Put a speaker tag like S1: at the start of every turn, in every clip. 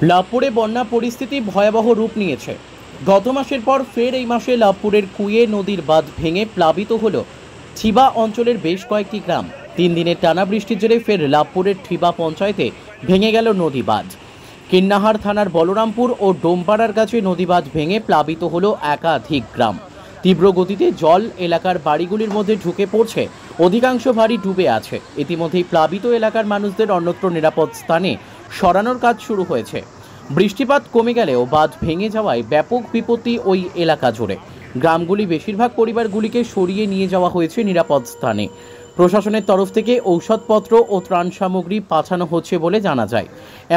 S1: লাভপুরে বন্যা পরিস্থিতি ভয়াবহ রূপ নিয়েছে। গত মাসের পর ফের এই মাসে লাভপুরের কুয়ে নদীর বাঁধ ভেঙে প্লাবিত হল ঠিবা অঞ্চলের বেশ কয়েকটি গ্রাম। 3 দিনের টানা বৃষ্টির জেরে ফের লাভপুরের ঠিবা পঞ্চায়েতে ভেঙে গেল নদী বাঁধ। কিন্নাহার থানার বলরামপুর ও ডোমপাড়ার কাছে নদী বাঁধ ভেঙে প্লাবিত হল একাধিক গ্রাম। তীব্র গতিতে জল এলাকার বাড়িগুলির মধ্যে ঢুকে পড়ছে, অধিকাংশ বাড়ি ডুবে আছে। ইতিমধ্যেই প্লাবিত এলাকার মানুষদের অন্যত্র নিরাপদ স্থানে সরানোর কাজ শুরু হয়েছে। বৃষ্টিপাত কমে গেলেও বাঁধ ভেঙে যাওয়ায় ব্যাপক বিপত্তি ওই এলাকা জুড়ে। গ্রামগুলি বেশিরভাগ পরিবারগুলিকে সরিয়ে নিয়ে যাওয়া হয়েছে নিরাপদ স্থানে। প্রশাসনের তরফ থেকে ঔষধপত্র ও ত্রাণ সামগ্রী পাঠানো হচ্ছে বলে জানা যায়।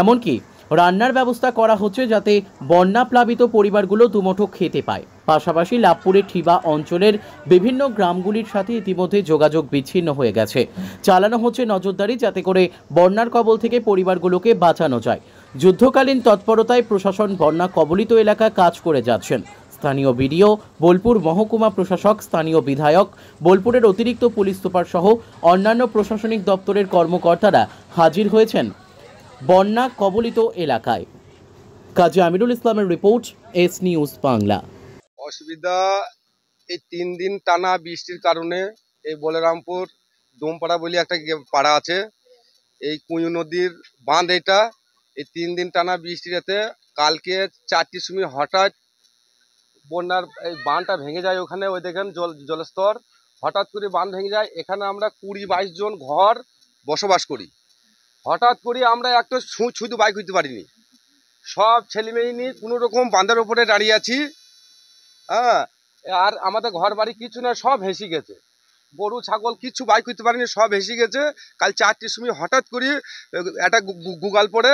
S1: এমনকি রান্নার ব্যবস্থা করা হচ্ছে যাতে বন্যা প্লাবিত পরিবারগুলো দুমুঠো খেতে পায়। পাশাপাশি লাভপুরের ঠিবা অঞ্চলের বিভিন্ন গ্রামগুলির সাথে ইতিমধ্যে যোগাযোগ বিচ্ছিন্ন হয়ে গেছে। চালানো হচ্ছে নজরদারি যাতে করে বন্যার কবল থেকে পরিবারগুলোকে বাঁচানো যায়। যুদ্ধকালীন তৎপরতায় প্রশাসন বন্যা কবলিত এলাকায় কাজ করে যাচ্ছেন। স্থানীয় বিডিও, বোলপুর মহকুমা প্রশাসক, স্থানীয় বিধায়ক, বোলপুরের অতিরিক্ত পুলিশ সুপার সহ অন্যান্য প্রশাসনিক দপ্তরের কর্মকর্তারা হাজির হয়েছেন বন্যা কবলিত এলাকায়। কাজী আমিরুল ইসলামের রিপোর্ট, এস নিউজ বাংলা।
S2: অসুবিধা এই 3 দিন টানা বৃষ্টির কারণে এই বলরামপুর ডোমপাড়া বলে একটা পাড়া আছে, এই কুঁয়ু নদীর বাঁধ এটা। এই 3 দিন টানা বৃষ্টির এতে কালকে 4টির সময় হঠাৎ বন্যার এই বাঁধটা ভেঙে যায়। ওখানে ওই দেখেন জলস্তর হঠাৎ করে বাঁধ ভেঙে যায়। এখানে আমরা 20-22 জন ঘর বসবাস করি। হঠাৎ করে আমরা একটা শুধু বাইক হইতে পারিনি, সব ছেলেমেয়ে নিয়ে কোনো রকম বাঁধের ওপরে দাঁড়িয়ে আছি। হ্যাঁ, আর আমাদের ঘর বাড়ি কিছু না, সব ভেসে গেছে। গরু ছাগল কিছু বাইক করতে পারিনি, সব ভেসে গেছে। কাল 4টির সময় হঠাৎ করে একটা গুগাল পড়ে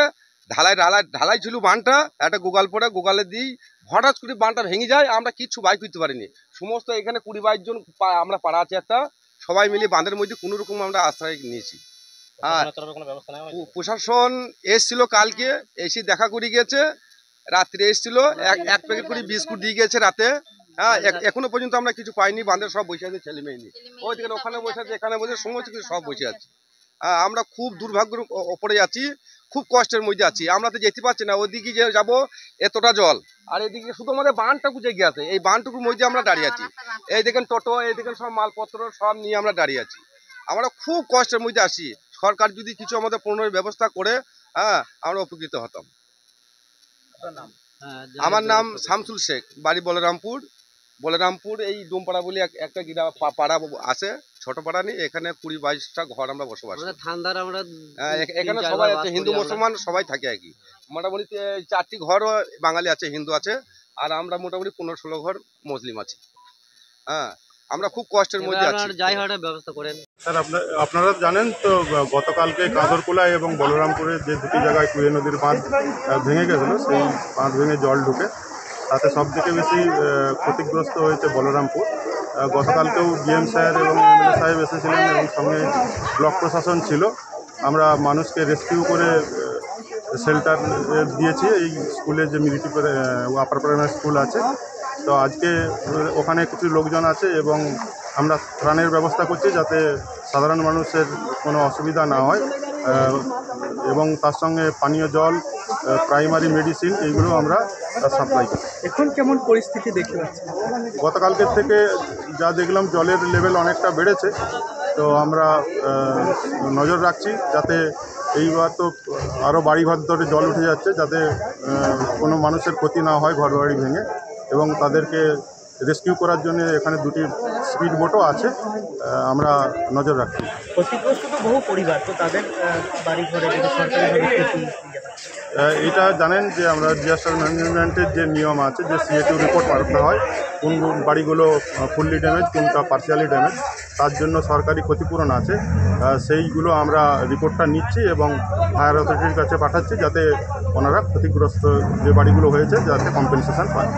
S2: ঢালাই ছিল বাঁধটা, একটা গুগাল পড়ে গুগালে দিই হঠাৎ করে বাঁধটা ভেঙে যায়। আমরা কিছু বাইক করতে পারিনি। সমস্ত এখানে 20-22 জন আমরা পাড়া আছে একটা, সবাই মিলে বাঁধের মধ্যে কোনো রকম আমরা আশ্রয় নিয়েছি। হ্যাঁ, প্রশাসন এসছিল কালকে, এসে দেখা করে গেছে। রাত্রে এসেছিল, এক প্যাকেট করে বিস্কুট দিয়ে গেছে রাতে। হ্যাঁ, এখনো পর্যন্ত আমরা কিছু পাইনি। বাঁধের সব বসে আছে ছেলে মেয়ে নিয়ে, ওই দিকে ওখানে বসে আছে, এখানে বসে সমস্ত কিছু সব বসে আছে। আমরা খুব দুর্ভাগ্যের ওপরে আছি, খুব কষ্টের মধ্যে আছি। আমরা তো যেতে পারছি না, ওইদিকে যে যাবো এতটা জল, আর এদিকে শুধু আমাদের বাঁধটুকু যে গিয়ে আছে, এই বাঁধটুকুর মধ্যে আমরা দাঁড়িয়ে আছি। এই দেখেন টোটো, এই দেখেন সব মালপত্র সব নিয়ে আমরা দাঁড়িয়ে আছি। আমরা খুব কষ্টের মধ্যে আছি। সরকার যদি কিছু আমাদের পুনর ব্যবস্থা করে, হ্যাঁ, আমরা উপকৃত হতাম। আমার নাম শামসুল শেখ, বাড়ি বলরামপুর। এই ডোমপাড়া বলে একটা পাড়া আছে, ছোট পাড়া নেই, এখানে 20-22টা ঘর আমরা বসবাস করি। এখানে সবাই আছে, হিন্দু মুসলমান সবাই থাকে আর কি। মোটামুটি 4টি ঘর বাঙালি আছে, হিন্দু আছে, আর আমরা মোটামুটি 15-16 ঘর মুসলিম আছি। হ্যাঁ, আমরা খুব কষ্টের মধ্যে আছি।
S3: স্যার, আপনারা জানেন তো গতকালকে কাঁদরকোলা এবং বলরামপুরের যে দুটি জায়গায় কুয়ে নদীর বাঁধ ভেঙে গেছিল, সেই বাঁধ ভেঙে জল ঢুকে তাতে সবথেকে বেশি ক্ষতিগ্রস্ত হয়েছে বলরামপুর। গতকালকেও ডিএম স্যার এবং এমএলএ সাহেব এসেছিলেন এবং সঙ্গে ব্লক প্রশাসন ছিল। আমরা মানুষকে রেস্কিউ করে শেল্টার দিয়েছি এই স্কুলে, যে মিলিটারি আপার প্রাইমারি স্কুল আছে। তো আজকে ওখানে কিছু লোকজন আছে এবং আমরা ত্রাণের ব্যবস্থা করছি যাতে সাধারণ মানুষের কোনো অসুবিধা না হয়, এবং তার সঙ্গে পানীয় জল, প্রাইমারি মেডিসিন এইগুলো আমরা সাপ্লাই করি।
S4: এখন কেমন পরিস্থিতি দেখতে পাচ্ছি?
S3: গতকালকের থেকে যা দেখলাম জলের লেভেল অনেকটা বেড়েছে। তো আমরা নজর রাখছি যাতে এইবার তো আরও বাড়িঘর ধরে জল উঠে যাচ্ছে, যাতে কোনো মানুষের ক্ষতি না হয় ঘর বাড়ি ভেঙে, এবং তাদেরকে রেস্কিউ করার জন্য এখানে 2টি স্পিড বোটও আছে। আমরা নজর রাখছি।
S4: ক্ষতিগ্রস্ত তো বহু পরিবার, তো তাদের বাড়িঘরে
S3: এটা জানেন যে আমরা ডিজাস্টার ম্যানেজমেন্টের যে নিয়ম আছে, যে CA2 রিপোর্ট পাঠাতে হয়, কোন বাড়িগুলো ফুললি ড্যামেজ, কোনটা পার্সিয়ালি ড্যামেজ, তার জন্য সরকারি ক্ষতিপূরণ আছে। সেইগুলো আমরা রিপোর্টটা নিচ্ছি এবং ফায়ার অথরিটির কাছে পাঠাচ্ছি যাতে ওনারা ক্ষতিগ্রস্ত যে বাড়িগুলো হয়েছে যাতে কম্পেনসেশন পায়।